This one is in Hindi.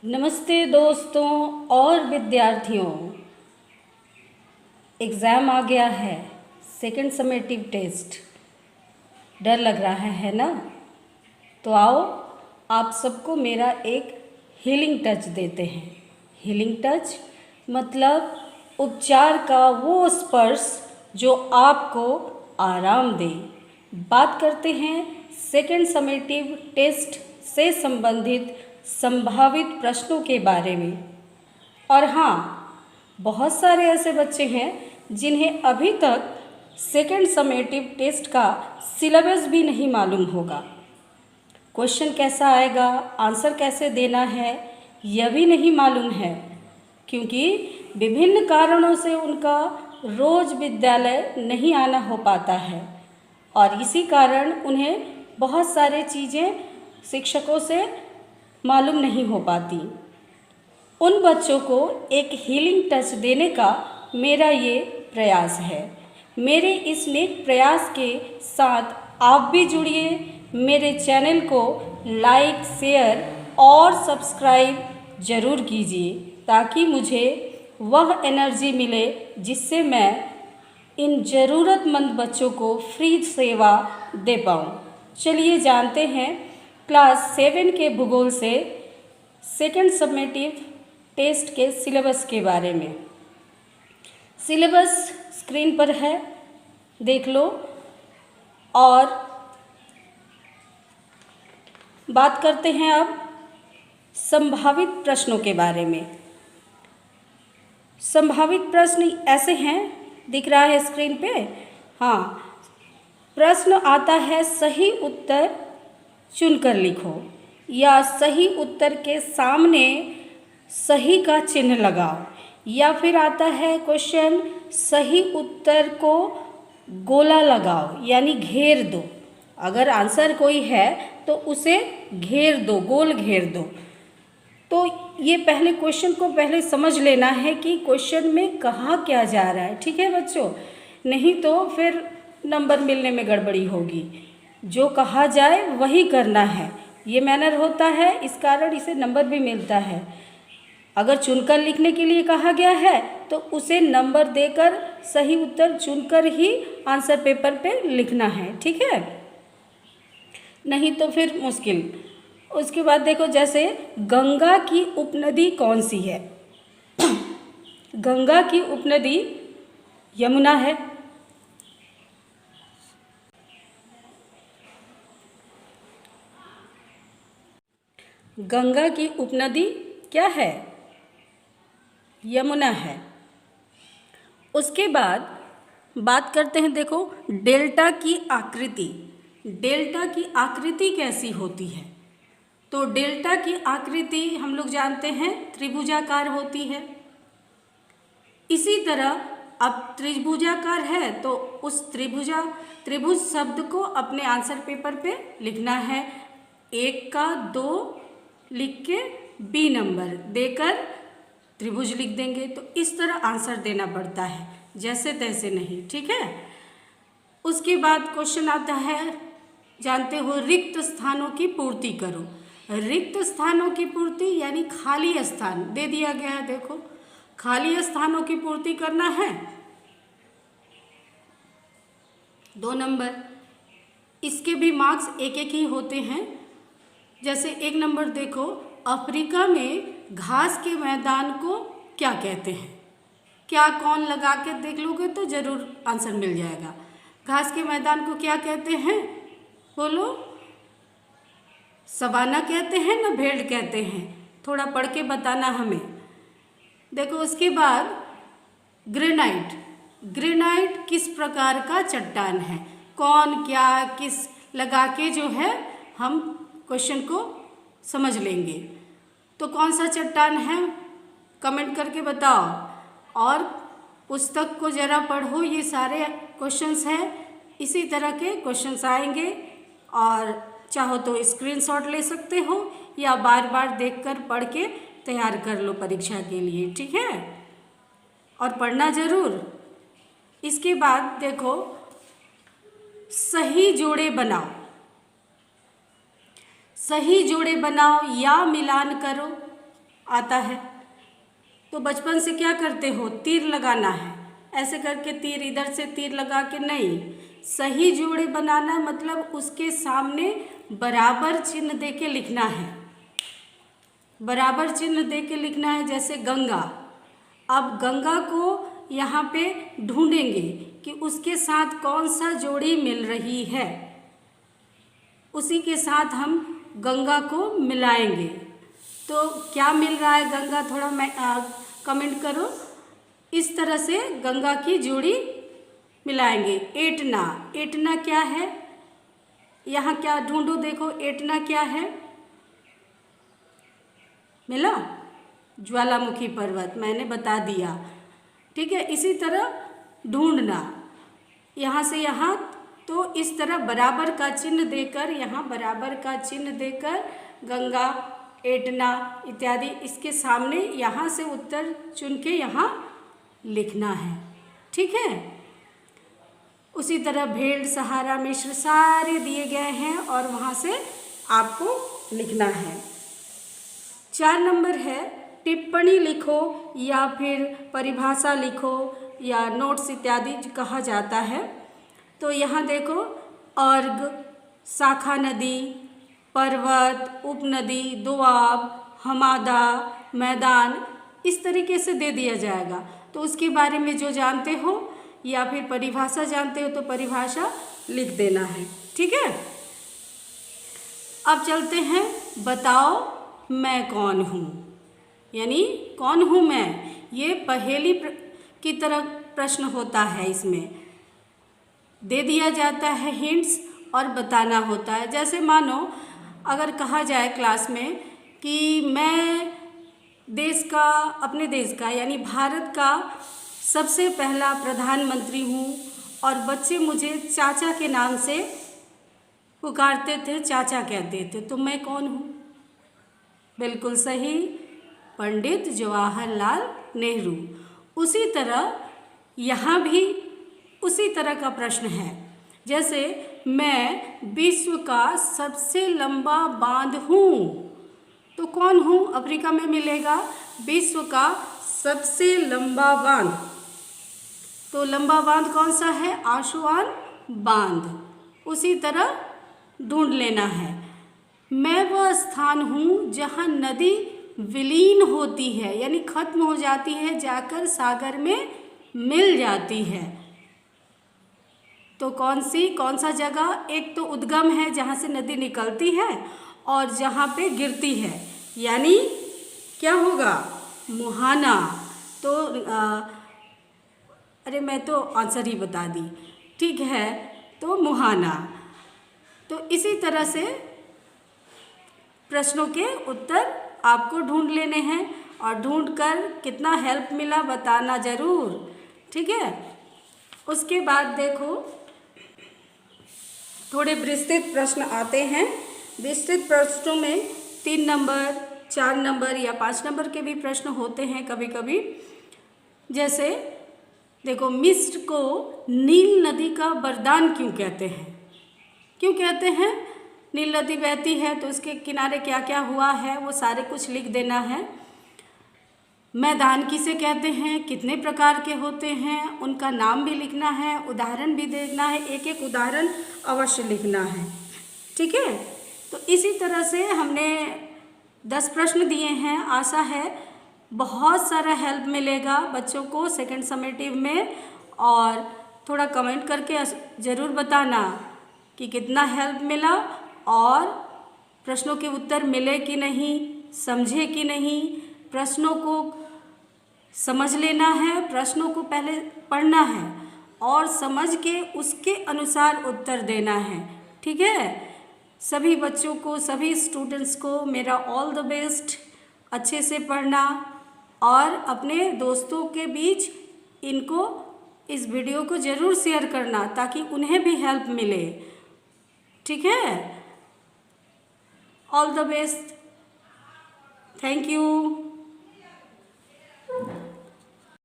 नमस्ते दोस्तों और विद्यार्थियों। एग्ज़ाम आ गया है, सेकंड समेटिव टेस्ट। डर लग रहा है ना? तो आओ आप सबको मेरा एक हीलिंग टच देते हैं। हीलिंग टच मतलब उपचार का वो स्पर्श जो आपको आराम दे। बात करते हैं सेकंड समेटिव टेस्ट से संबंधित संभावित प्रश्नों के बारे में। और हाँ, बहुत सारे ऐसे बच्चे हैं जिन्हें अभी तक सेकंड समेटिव टेस्ट का सिलेबस भी नहीं मालूम होगा। क्वेश्चन कैसा आएगा, आंसर कैसे देना है, यह भी नहीं मालूम है, क्योंकि विभिन्न कारणों से उनका रोज़ विद्यालय नहीं आना हो पाता है और इसी कारण उन्हें बहुत सारे चीज़ें शिक्षकों से मालूम नहीं हो पाती। उन बच्चों को एक हीलिंग टच देने का मेरा ये प्रयास है। मेरे इस नेक प्रयास के साथ आप भी जुड़िए। मेरे चैनल को लाइक, शेयर और सब्सक्राइब ज़रूर कीजिए ताकि मुझे वह एनर्जी मिले जिससे मैं इन ज़रूरतमंद बच्चों को फ्री सेवा दे पाऊँ। चलिए जानते हैं क्लास 7 के भूगोल से सेकंड समेटिव टेस्ट के सिलेबस के बारे में। सिलेबस स्क्रीन पर है, देख लो। और बात करते हैं अब संभावित प्रश्नों के बारे में। संभावित प्रश्न ऐसे हैं, दिख रहा है स्क्रीन पे। हाँ, प्रश्न आता है सही उत्तर चुनकर लिखो या सही उत्तर के सामने सही का चिन्ह लगाओ, या फिर आता है क्वेश्चन सही उत्तर को गोला लगाओ यानी घेर दो। अगर आंसर कोई है तो उसे घेर दो, गोल घेर दो। तो ये पहले क्वेश्चन को पहले समझ लेना है कि क्वेश्चन में कहा क्या जा रहा है, ठीक है बच्चों? नहीं तो फिर नंबर मिलने में गड़बड़ी होगी। जो कहा जाए वही करना है, ये मैनर होता है, इस कारण इसे नंबर भी मिलता है। अगर चुनकर लिखने के लिए कहा गया है तो उसे नंबर देकर सही उत्तर चुनकर ही आंसर पेपर पे लिखना है, ठीक है? नहीं तो फिर मुश्किल। उसके बाद देखो, जैसे गंगा की उपनदी कौन सी है? गंगा की उपनदी यमुना है। गंगा की उपनदी क्या है? यमुना है। उसके बाद बात करते हैं, देखो डेल्टा की आकृति। डेल्टा की आकृति कैसी होती है? तो डेल्टा की आकृति हम लोग जानते हैं त्रिभुजाकार होती है। इसी तरह अब त्रिभुजाकार है तो उस त्रिभुज शब्द को अपने आंसर पेपर पे लिखना है। 1 का 2 लिख के बी नंबर देकर त्रिभुज लिख देंगे। तो इस तरह आंसर देना पड़ता है, जैसे तैसे नहीं, ठीक है? उसके बाद क्वेश्चन आता है, जानते हो, रिक्त स्थानों की पूर्ति करो। रिक्त स्थानों की पूर्ति यानी खाली स्थान दे दिया गया है। देखो, खाली स्थानों की पूर्ति करना है, 2 नंबर। इसके भी मार्क्स एक एक ही होते हैं। जैसे 1 नंबर देखो, अफ्रीका में घास के मैदान को क्या कहते हैं? क्या कौन लगा के देख लोगे तो ज़रूर आंसर मिल जाएगा। घास के मैदान को क्या कहते हैं? बोलो। सवाना कहते हैं ना, भेड़ कहते हैं? थोड़ा पढ़ के बताना हमें। देखो उसके बाद ग्रेनाइट। ग्रेनाइट किस प्रकार का चट्टान है? कौन, क्या, किस लगा के जो है हम क्वेश्चन को समझ लेंगे। तो कौन सा चट्टान है, कमेंट करके बताओ। और पुस्तक को ज़रा पढ़ो, ये सारे क्वेश्चंस हैं, इसी तरह के क्वेश्चंस आएंगे। और चाहो तो स्क्रीनशॉट ले सकते हो या बार बार देखकर पढ़ के तैयार कर लो परीक्षा के लिए, ठीक है? और पढ़ना ज़रूर। इसके बाद देखो, सही जोड़े बनाओ। सही जोड़े बनाओ या मिलान करो। आता है। तो बचपन से क्या करते हो, तीर लगाना है, ऐसे करके तीर इधर से तीर लगा के नहीं, सही जोड़े बनाना, मतलब उसके सामने बराबर चिन्ह दे के लिखना है, बराबर चिन्ह दे के लिखना है। जैसे गंगा, अब गंगा को यहाँ पे ढूंढेंगे कि उसके साथ कौन सा जोड़ी मिल रही है, उसी के साथ हम गंगा को मिलाएंगे। तो क्या मिल रहा है गंगा, थोड़ा मैं कमेंट करो। इस तरह से गंगा की जोड़ी मिलाएंगे। एटना, एटना क्या है, यहाँ क्या ढूंढो, देखो एटना क्या है, मिला, ज्वालामुखी पर्वत, मैंने बता दिया। ठीक है, इसी तरह ढूंढना, यहाँ से यहाँ, तो इस तरह बराबर का चिन्ह देकर, यहाँ बराबर का चिन्ह देकर गंगा, एटना इत्यादि इसके सामने यहाँ से उत्तर चुन के यहाँ लिखना है। ठीक है, उसी तरह भेड़, सहारा, मिश्र सारे दिए गए हैं और वहाँ से आपको लिखना है। 4 नंबर है टिप्पणी लिखो या फिर परिभाषा लिखो या नोट्स इत्यादि कहा जाता है। तो यहाँ देखो, अर्घ, शाखा नदी, पर्वत, उपनदी, दोआब, हमादा, मैदान, इस तरीके से दे दिया जाएगा। तो उसके बारे में जो जानते हो या फिर परिभाषा जानते हो तो परिभाषा लिख देना है। ठीक है, अब चलते हैं बताओ मैं कौन हूँ, यानी कौन हूँ मैं। ये पहेली की तरह प्रश्न होता है, इसमें दे दिया जाता है हिंट्स और बताना होता है। जैसे मानो अगर कहा जाए क्लास में कि मैं देश का, अपने देश का यानी भारत का सबसे पहला प्रधानमंत्री हूँ और बच्चे मुझे चाचा के नाम से पुकारते थे, चाचा कहते थे, तो मैं कौन हूँ? बिल्कुल सही, पंडित जवाहरलाल नेहरू। उसी तरह यहाँ भी उसी तरह का प्रश्न है। जैसे मैं विश्व का सबसे लंबा बांध हूँ, तो कौन हूँ? अफ्रीका में मिलेगा विश्व का सबसे लंबा बांध। तो लंबा बांध कौन सा है? आशुआन बांध। उसी तरह ढूंढ लेना है। मैं वह स्थान हूँ जहाँ नदी विलीन होती है, यानी खत्म हो जाती है, जाकर सागर में मिल जाती है। तो कौन सा जगह? एक तो उद्गम है जहाँ से नदी निकलती है और जहाँ पे गिरती है, यानी क्या होगा? मुहाना। तो अरे मैं तो आंसर ही बता दी। ठीक है, तो मुहाना। तो इसी तरह से प्रश्नों के उत्तर आपको ढूंढ लेने हैं और ढूंढकर कितना हेल्प मिला बताना ज़रूर। ठीक है, उसके बाद देखो थोड़े विस्तृत प्रश्न आते हैं। विस्तृत प्रश्नों में 3 नंबर, 4 नंबर या 5 नंबर के भी प्रश्न होते हैं कभी कभी। जैसे देखो, मिस्र को नील नदी का वरदान क्यों कहते हैं? क्यों कहते हैं? नील नदी बहती है तो उसके किनारे क्या क्या हुआ है वो सारे कुछ लिख देना है। मैदान किसे कहते हैं, कितने प्रकार के होते हैं, उनका नाम भी लिखना है, उदाहरण भी देना है, एक एक उदाहरण अवश्य लिखना है। ठीक है, तो इसी तरह से हमने 10 प्रश्न दिए हैं। आशा है बहुत सारा हेल्प मिलेगा बच्चों को सेकंड समेटिव में, और थोड़ा कमेंट करके ज़रूर बताना कि कितना हेल्प मिला और प्रश्नों के उत्तर मिले कि नहीं, समझे कि नहीं। प्रश्नों को समझ लेना है, प्रश्नों को पहले पढ़ना है और समझ के उसके अनुसार उत्तर देना है। ठीक है, सभी बच्चों को, सभी स्टूडेंट्स को मेरा ऑल द बेस्ट। अच्छे से पढ़ना और अपने दोस्तों के बीच इस वीडियो को ज़रूर शेयर करना ताकि उन्हें भी हेल्प मिले। ठीक है, all the best, thank you.